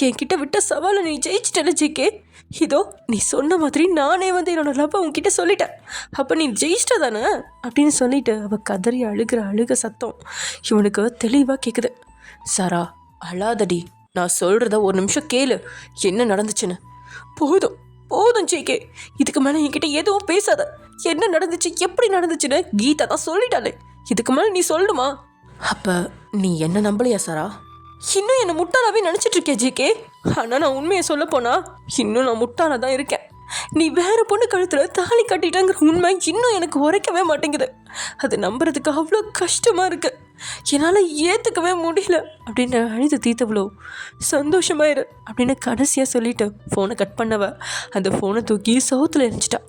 Speaker 1: என்கிட்ட விட்ட சவாலை நீ ஜெயிச்சிட்டல ஜேகே, இதோ நீ சொன்ன மாதிரி நானே வந்து என்னோட லவ் உன்கிட்ட சொல்லிட்டேன், அப்போ நீ ஜெயிச்சிட்ட தானே அப்படின்னு சொல்லிட்டு அவள் கதறி அழுக சத்தம் இவனுக்கு தெளிவாக கேட்குது. சாரா அழாதடி, நான் சொல்கிறத ஒரு நிமிஷம் கேளு, என்ன நடந்துச்சுன்னு. போதும் ஜேகே, இதுக்கு மேலே என்கிட்ட எதுவும் பேசாத. என்ன நடந்துச்சு எப்படி நடந்துச்சுன்னு கீதா தான் சொல்லிட்டாளே, இதுக்கு மேலே நீ சொல்லணுமா? அப்போ நீ என்ன நம்பலையா சாரா? இன்னும் என்னை முட்டாளாவே நினச்சிட்டு இருக்கேன் ஜேகே. ஆனால் நான் உண்மையை சொல்ல போனா இன்னும் நான் முட்டாளாக தான் இருக்கேன். நீ வேற பொண்ணு கழுத்தில் தாலி கட்டிட்டாங்கிற உண்மை இன்னும் எனக்கு உரைக்கவே மாட்டேங்குது. அது நம்புறதுக்கு அவ்வளோ கஷ்டமாக இருக்கு. என்னால் ஏற்றுக்கவே முடியல அப்படின்னு அழுது தீர்த்தவளோ சந்தோஷமாயிரு அப்படின்னு கடைசியாக சொல்லிட்டு ஃபோனை கட் பண்ணவ அந்த ஃபோனை தூக்கி சவுத்தில் எரிஞ்சிட்டா.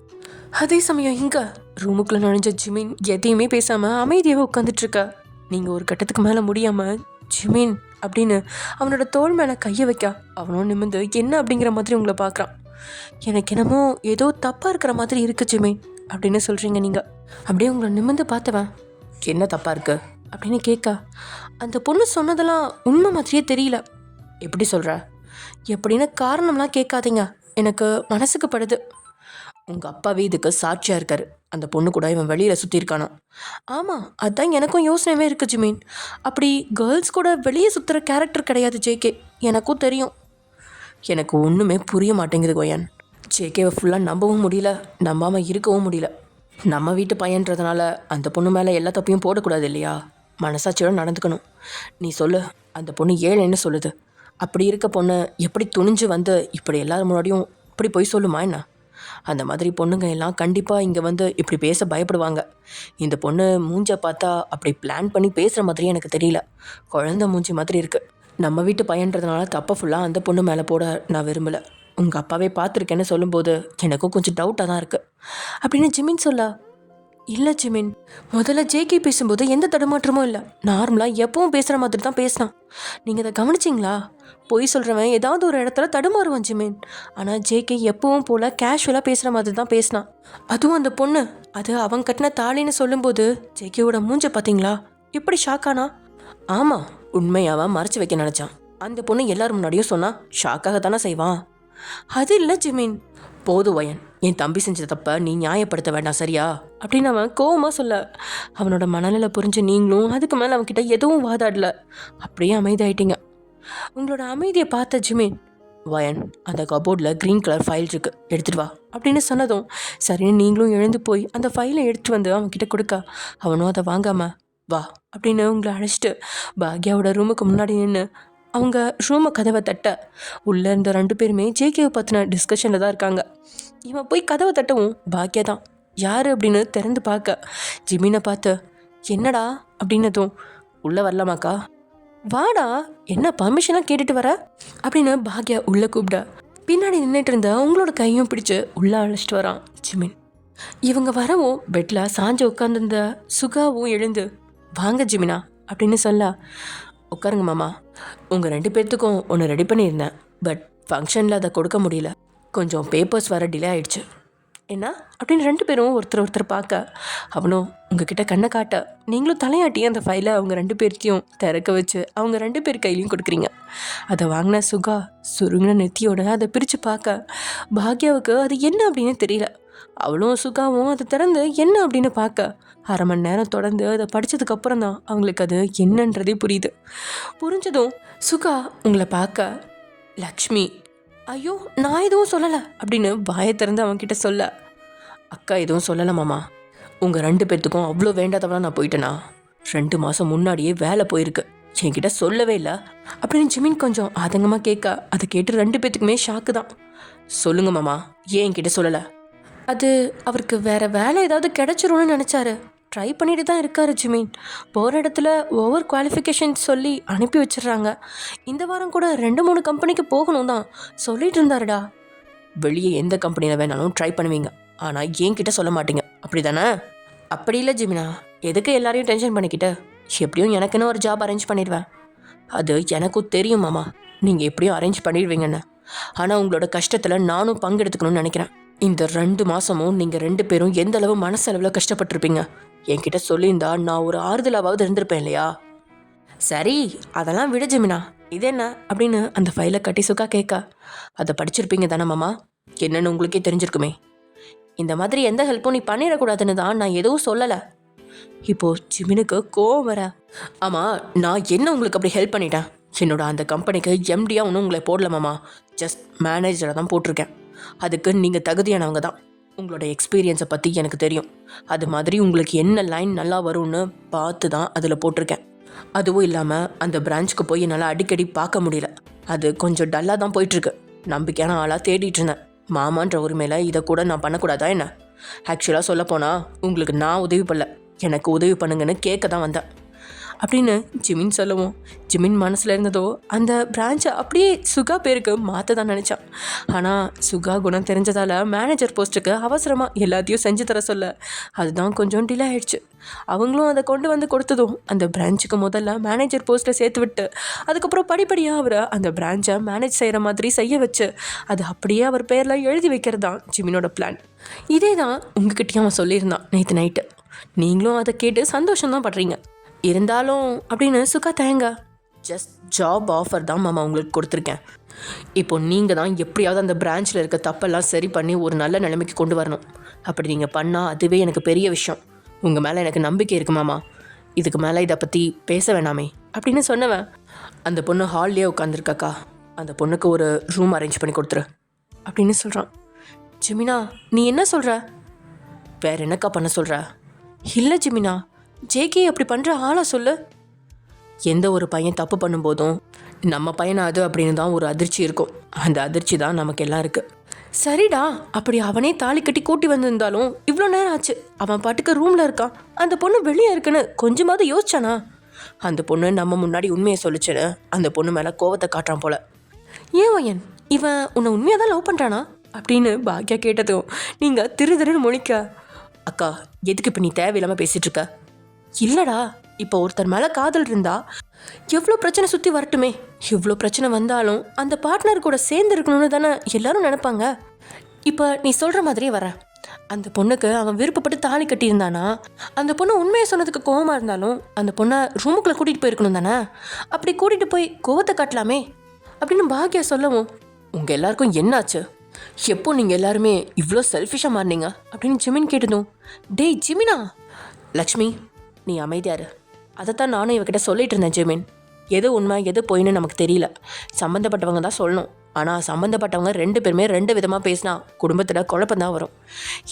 Speaker 1: அதே சமயம் இங்கே ரூமுக்குள்ளே நுழைஞ்ச ஜிமின் எதையுமே பேசாமல் அமைதியாகவே உட்காந்துட்ருக்கா. நீங்கள் ஒரு கட்டத்துக்கு மேலே முடியாமல் ஜிமின் அப்படின்னு அவனோட தோள் மேலே கையை வைக்க அவனும் நிமிந்து என்ன அப்படிங்கிற மாதிரி உங்களை பார்க்குறான். எனக்கு என்னமோ ஏதோ தப்பாக இருக்கிற மாதிரி இருக்குது ஜிமின் அப்படின்னு சொல்கிறீங்க நீங்கள். அப்படியே உங்களை நிமிந்து பார்த்தவன் என்ன தப்பாக இருக்கு அப்படின்னு கேட்க அந்த பொண்ணு சொன்னதெல்லாம் உண்மை மாதிரியே தெரியல. எப்படி சொல்கிற எப்படின்னு காரணம்லாம் கேட்காதீங்க, எனக்கு மனசுக்கு படுது. உங்கள் அப்பாவே இதுக்கு சாட்சியாக இருக்காரு. அந்த பொண்ணு கூட இவன் வெளியில் சுற்றிருக்கானோ. ஆமாம், அதுதான் எனக்கும் யோசனையே இருக்குது ஜிமீன். அப்படி கேர்ள்ஸ் கூட வெளியே சுற்றுற கேரக்டர் கிடையாது ஜேகே, எனக்கும் தெரியும். எனக்கு ஒன்றுமே புரிய மாட்டேங்குது கோயன். ஜேகேவை ஃபுல்லாக நம்பவும் முடியல, நம்பாமல் இருக்கவும் முடியல. நம்ம வீட்டு பையன்றதுனால அந்த பொண்ணு மேலே எல்லா தப்பையும் போடக்கூடாது இல்லையா? மனசாட்சியோடு நடந்துக்கணும். நீ சொல்லு, அந்த பொண்ணு ஏழைன்னு சொல்லுது. அப்படி இருக்க பொண்ணு எப்படி துணிஞ்சு வந்து இப்படி எல்லாரும் முன்னாடியும் இப்படி போய் சொல்லுமா என்ன? அந்த மாதிரி பொண்ணுங்க எல்லாம் கண்டிப்பாக இங்கே வந்து இப்படி பேச பயப்படுவாங்க. இந்த பொண்ணு மூஞ்சை பார்த்தா அப்படி பிளான் பண்ணி பேசுகிற மாதிரியே எனக்கு தெரியல. குழந்தை மூஞ்சி மாதிரி இருக்குது. நம்ம வீட்டு பையன்றதுனால தப்பை ஃபுல்லாக அந்த பொண்ணு மேலே போட நான் விரும்பலை. உங்கள் அப்பாவே பார்த்துருக்கேன்னு சொல்லும்போது எனக்கும் கொஞ்சம் டவுட்டாக தான் இருக்குது அப்படின்னு ஜிமின் சொல்ல. இல்லை ஜிமின், முதல்ல ஜேகே பேசும்போது எந்த தடுமாற்றமும் இல்லை. நார்மலாக எப்பவும் பேசுகிற மாதிரி தான் பேசினான். நீங்கள் இதை கவனிச்சிங்களா? பொய் சொல்கிறவன் ஏதாவது ஒரு இடத்துல தடுமாறுவான் ஜிமின். ஆனால் ஜேகே எப்பவும் போல் கேஷுவலாக பேசுகிற மாதிரி தான் பேசினான். அதுவும் அந்த பொண்ணு அது அவன் கட்டின தாலின்னு சொல்லும்போது ஜேகேவோட மூஞ்ச பார்த்தீங்களா? எப்படி ஷாக்கானா? ஆமாம், உண்மையாவா மறைச்சி வைக்க நினச்சான். அந்த பொண்ணு எல்லாரும் முன்னாடியும் சொன்னால் ஷாக்காக தானே செய்வான். அது இல்லை ஜிமின். போது வயன், என் தம்பி செஞ்ச தப்ப நீ நியாயப்படுத்த வேண்டாம் சரியா அப்படின்னு அவன் கோவமாக சொல்ல. அவனோட மனநிலை புரிஞ்சு நீங்களும் அதுக்கு மேலே அவன்கிட்ட எதுவும் வாதாடல. அப்படியே அமைதியாயிட்டீங்க. உங்களோட அமைதியை பார்த்த ஜிமின், வயன் அந்த கபோர்டில் க்ரீன் கலர் ஃபைல் இருக்குது, எடுத்துகிட்டு வா அப்படின்னு சொன்னதும் சரின்னு நீங்களும் எழுந்து போய் அந்த ஃபைலை எடுத்துகிட்டு வந்து அவன்கிட்ட கொடுக்க அவனும் அதை வாங்காமல் வா அப்படின்னு உங்களை அழைச்சிட்டு பாக்யாவோட ரூமுக்கு முன்னாடி நின்று அவங்க ரூமை கதவை தட்ட உள்ளே இருந்த 2 பேருமே ஜேகேவை பற்றின டிஸ்கஷனில் தான் இருக்காங்க. இவன் போய் கதவை தட்டவும் பாக்யா தான் யார் அப்படின்னு திறந்து பார்க்க ஜிமினை பார்த்து என்னடா அப்படின்னதும் உள்ளே வரலாமாக்கா? வாடா, என்ன பர்மிஷனாக கேட்டுட்டு வர அப்படின்னு பாக்யா உள்ளே கூப்பிட பின்னாடி நின்றுட்டு இருந்த அவங்களோட கையும் பிடிச்சு உள்ளே அழைச்சிட்டு வரான் ஜிமின். இவங்க வரவும் பெட்டில் சாஞ்சு உட்காந்துருந்த சுகாவும் எழுந்து வாங்க ஜிமினா அப்படின்னு சொல்ல உட்காருங்க மாமா, உங்கள் 2 பேர்த்துக்கும் ஒன்று ரெடி பண்ணியிருந்தேன். பட் ஃபங்க்ஷனில் அதை கொடுக்க முடியல, கொஞ்சம் பேப்பர்ஸ் வர டிலே ஆகிடுச்சு. என்ன அப்படின்னு 2 பேரும் ஒருத்தர் பார்க்க அவனும் உங்ககிட்ட கண்ணை காட்ட நீங்களும் தலையாட்டி அந்த ஃபைலை அவங்க 2 பேர்த்தையும் திறக்க வச்சு அவங்க 2 பேர் கையிலையும் கொடுக்குறீங்க. அதை வாங்கின சுகா சுருங்கின நெத்தியோட அதை பிரித்து பார்க்க பாக்யாவுக்கு அது என்ன அப்படின்னு தெரியல. அவளும் சுகாவும் அதை திறந்து என்ன அப்படின்னு பார்க்க 1/2 மணி நேரம் தொடர்ந்து அதை படித்ததுக்கப்புறம் தான் அவங்களுக்கு அது என்னன்றதே புரியுது. புரிஞ்சதும் சுகா உங்களை பார்க்க லக்ஷ்மி, ஐயோ நான் எதுவும் சொல்லலை அப்படின்னு வாயை திறந்து அவன்கிட்ட சொல்ல அக்கா எதுவும் சொல்லலை மாமா, உங்கள் 2 பேர்த்துக்கும் அவ்வளோ வேண்டாதவனா நான் போயிட்டேனா? 2 மாதம் முன்னாடியே வேலை போயிருக்கு, என்கிட்ட சொல்லவே இல்லை அப்படின்னு ஜிமின் கொஞ்சம் ஆதங்கமாக கேட்க அதை கேட்டு 2 பேர்த்துக்குமே ஷாக்கு தான். சொல்லுங்க மாமா, ஏன் என்கிட்ட சொல்லலை? அது அவருக்கு வேறு வேலை ஏதாவது கிடைச்சிரும்னு நினச்சாரு, ட்ரை பண்ணிட்டு தான் இருக்காரு ஜிமின். போகிற இடத்துல ஓவர் குவாலிஃபிகேஷன் சொல்லி அனுப்பி வச்சிடுறாங்க. இந்த வாரம் கூட 2-3 கம்பெனிக்கு போகணும் தான் சொல்லிட்டு இருந்தாருடா. வெளியே எந்த கம்பெனியில் வேணாலும் ட்ரை பண்ணுவீங்க, ஆனால் என்கிட்ட சொல்ல மாட்டீங்க அப்படி தானே? அப்படி இல்லை ஜிமினா, எதுக்கு எல்லாரையும் டென்ஷன் பண்ணிக்கிட்டு? எப்படியும் எனக்குன்னு ஒரு ஜாப் அரேஞ்ச் பண்ணிடுவேன். அது எனக்கும் தெரியும் மாமா, நீங்கள் எப்படியும் அரேஞ்ச் பண்ணிடுவீங்கன்னு. ஆனால் உங்களோட கஷ்டத்தில் நானும் பங்கெடுத்துக்கணும்னு நினைக்கிறேன். இந்த 2 மாதமும் நீங்கள் 2 பேரும் எந்த அளவு மனசளவில் கஷ்டப்பட்டிருப்பீங்க. என்கிட்ட சொல்லியிருந்தா நான் ஒரு ஆறுதலாவது இருந்திருப்பேன் இல்லையா? சரி அதெல்லாம் விட ஜிமினா, இது என்ன அப்படின்னு அந்த ஃபைலை கட்டி சுக்கா கேட்க அதை படிச்சிருப்பீங்க தானே மாமா, என்னன்னு உங்களுக்கே தெரிஞ்சிருக்குமே. இந்த மாதிரி எந்த ஹெல்ப்பும் நீ பண்ணிடக்கூடாதுன்னு தான் நான் எதுவும் சொல்லலை. இப்போது ஜிமினுக்கு கோவம் வர, ஆமாம் நான் என்ன உங்களுக்கு அப்படி ஹெல்ப் பண்ணிட்டேன்? என்னோட அந்த கம்பெனிக்கு எம்டியாக ஒன்றும் உங்களை போடல மாமா, ஜஸ்ட் மேனேஜரை தான் போட்டிருக்கேன். அதுக்கு நீங்கள் தகுதியானவங்க தான். உங்களோட எக்ஸ்பீரியன்ஸை பற்றி எனக்கு தெரியும். அது மாதிரி உங்களுக்கு என்ன லைன் நல்லா வரும்னு பார்த்து தான் அதில் போட்டிருக்கேன். அதுவும் இல்லாமல் அந்த பிரான்ச்சுக்கு போய் என்னால் அடிக்கடி பார்க்க முடியல, அது கொஞ்சம் டல்லாக தான் போயிட்டுருக்கு. நம்பிக்கையான ஆளாக தேடிட்டு இருந்தேன், மாமான்ற உரிமையில் இதை கூட நான் பண்ணக்கூடாதா என்ன? ஆக்சுவலாக சொல்லப்போனால் உங்களுக்கு நான் உதவி பண்ணல, எனக்கு உதவி பண்ணுங்கன்னு கேட்க தான் வந்தேன் அப்படின்னு ஜிமின் சொல்லவும், ஜிமின் மனசில் இருந்ததோ அந்த பிரான்ச்சை அப்படியே சுகா பேருக்கு மாற்ற தான் நினச்சான். ஆனால் சுகா குணம் தெரிஞ்சதால் மேனேஜர் போஸ்ட்டுக்கு அவசரமாக எல்லாத்தையும் செஞ்சு தர சொல்ல அதுதான் கொஞ்சம் டிலே ஆகிடுச்சு. அவங்களும் அதை கொண்டு வந்து கொடுத்ததும் அந்த பிரான்ச்சுக்கு முதல்ல மேனேஜர் போஸ்ட்டை சேர்த்து விட்டு அதுக்கப்புறம் படிப்படியாக அவரை அந்த பிரான்ச்சை மேனேஜ் செய்கிற மாதிரி செய்ய வச்சு அது அப்படியே அவர் பேரில் எழுதி வைக்கிறது தான் ஜிமினோட பிளான். இதே தான் உங்ககிட்டயும் அவன் சொல்லியிருந்தான் நேற்று நைட்டு. நீங்களும் அதை கேட்டு சந்தோஷம்தான் படுறீங்க. இருந்தாலும் அப்படின்னு சுகா தயங்க, ஜஸ்ட் ஜாப் ஆஃபர் தான் மாமா உங்களுக்கு கொடுத்துருக்கேன். இப்போ நீங்கள் தான் எப்படியாவது அந்த பிரான்ச்சில் இருக்க தப்பெல்லாம் சரி பண்ணி ஒரு நல்ல நிலைமைக்கு கொண்டு வரணும். அப்படி நீங்கள் பண்ணால் அதுவே எனக்கு பெரிய விஷயம். உங்கள் மேலே எனக்கு நம்பிக்கை இருக்கு மாமா. இதுக்கு மேலே இதை பற்றி பேச வேணாமே அப்படின்னு சொன்னவன், அந்த பொண்ணு ஹால்லேயே உட்காந்துருக்காக்கா, அந்த பொண்ணுக்கு ஒரு ரூம் அரேஞ்ச் பண்ணி கொடுத்துரு அப்படின்னு சொல்கிறான். ஜிமினா, நீ என்ன சொல்கிற? வேற என்னக்கா பண்ண சொல்கிற? இல்லை ஜிமினா, ஜேகே அப்படி பண்ணுற ஆளா சொல்லு. எந்த ஒரு பையன் தப்பு பண்ணும்போதும் நம்ம பையனை அது அப்படின்னு தான் ஒரு அதிர்ச்சி இருக்கும். அந்த அதிர்ச்சி தான் நமக்கு எல்லாம் இருக்குது. சரிடா, அப்படி அவனே தாலி கட்டி கூட்டி வந்திருந்தாலும் இவ்வளோ நேரம் ஆச்சு, அவன் பாட்டுக்கு ரூமில் இருக்கான், அந்த பொண்ணு வெளியே இருக்குன்னு கொஞ்சமாவது யோசிச்சானா? அந்த பொண்ணு நம்ம முன்னாடி உண்மையை சொல்லிச்சுன்னு அந்த பொண்ணு மேலே கோவத்தை காட்டுறான் போல. ஏன் வயன், இவன் உன்னை உண்மையாக தான் லவ் பண்ணுறானா அப்படின்னு பாக்கியா கேட்டதும் நீங்கள் திருன்னு முழிக்க, அக்கா எதுக்கு இப்போ நீ தேவையில்லாமல் பேசிகிட்டு இருக்க? இல்லைடா, இப்போ ஒருத்தர் மேலே காதல் இருந்தா எவ்வளோ பிரச்சனை சுற்றி வரட்டுமே, எவ்வளோ பிரச்சனை வந்தாலும் அந்த பார்ட்னர் கூட சேர்ந்து இருக்கணும்னு தானே எல்லாரும் நினைப்பாங்க. இப்போ நீ சொல்கிற மாதிரியே வர, அந்த பொண்ணுக்கு அவன் விருப்பப்பட்டு தாலி கட்டியிருந்தானா அந்த பொண்ணு உண்மையை சொன்னதுக்கு கோவமாக இருந்தாலும் அந்த பொண்ணை ரூமுக்குள்ளே கூட்டிகிட்டு போயிருக்கணும் தானே. அப்படி கூட்டிகிட்டு போய் கோவத்தை காட்டலாமே அப்படின்னு பாக்கியா சொல்லவும், உங்கள் எல்லாருக்கும் என்னாச்சு? எப்போ நீங்கள் எல்லாருமே இவ்வளோ செல்ஃபிஷாக மாறினீங்க அப்படின்னு ஜிமின் கேட்டதும், டேய் ஜிமினா. லக்ஷ்மி, நீ அமைதியாரு. அதைத்தான் நானும் இவகிட்ட சொல்லிட்டு இருந்தேன் ஜிமின். எது உண்மை எது பொய்ன்னு நமக்கு தெரியல, சம்மந்தப்பட்டவங்க தான் சொல்லணும். ஆனால் சம்மந்தப்பட்டவங்க 2 பேருமே 2 விதமாக பேசினா குடும்பத்தில் குழப்பந்தான் வரும்.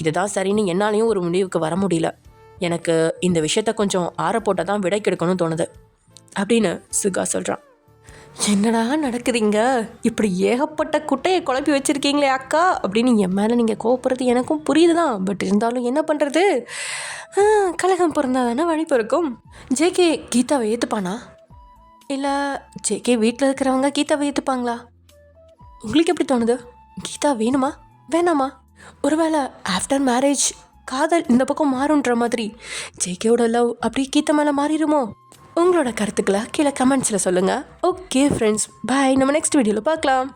Speaker 1: இதுதான் சரின்னு என்னாலையும் ஒரு முடிவுக்கு வர முடியல. எனக்கு இந்த விஷயத்த கொஞ்சம் ஆற போட்டால் தான் விடை கெடுக்கணும்னு தோணுது அப்படின்னு சுகா சொல்கிறான். என்னடா நடக்குதுங்க, இப்படி ஏகப்பட்ட குட்டையை குழப்பி வச்சுருக்கீங்களே அக்கா அப்படின்னு என் மேலே நீங்கள் கோவப்படுறது எனக்கும் புரியுது தான். பட் இருந்தாலும் என்ன பண்ணுறது, கலகம் பிறந்தா தானே வழி பிறக்கும். ஜேகே கீதாவை ஏற்றுப்பானா? இல்லை ஜேகே வீட்டில் இருக்கிறவங்க கீதாவை ஏற்றுப்பாங்களா? உங்களுக்கு எப்படி தோணுது? கீதா வேணுமா வேணாமா? ஒருவேளை ஆஃப்டர் மேரேஜ் காதல் இந்த பக்கம் மாறுன்ற மாதிரி ஜேகேவோட லவ் அப்படி கீதா மேலே மாறிடுமோ? உங்களோட கருத்துக்களை கீழே கமெண்ட்ஸில் சொல்லுங்கள். ஓகே ஃப்ரெண்ட்ஸ், பாய். நம்ம நெக்ஸ்ட் வீடியோவில் பார்க்கலாம்.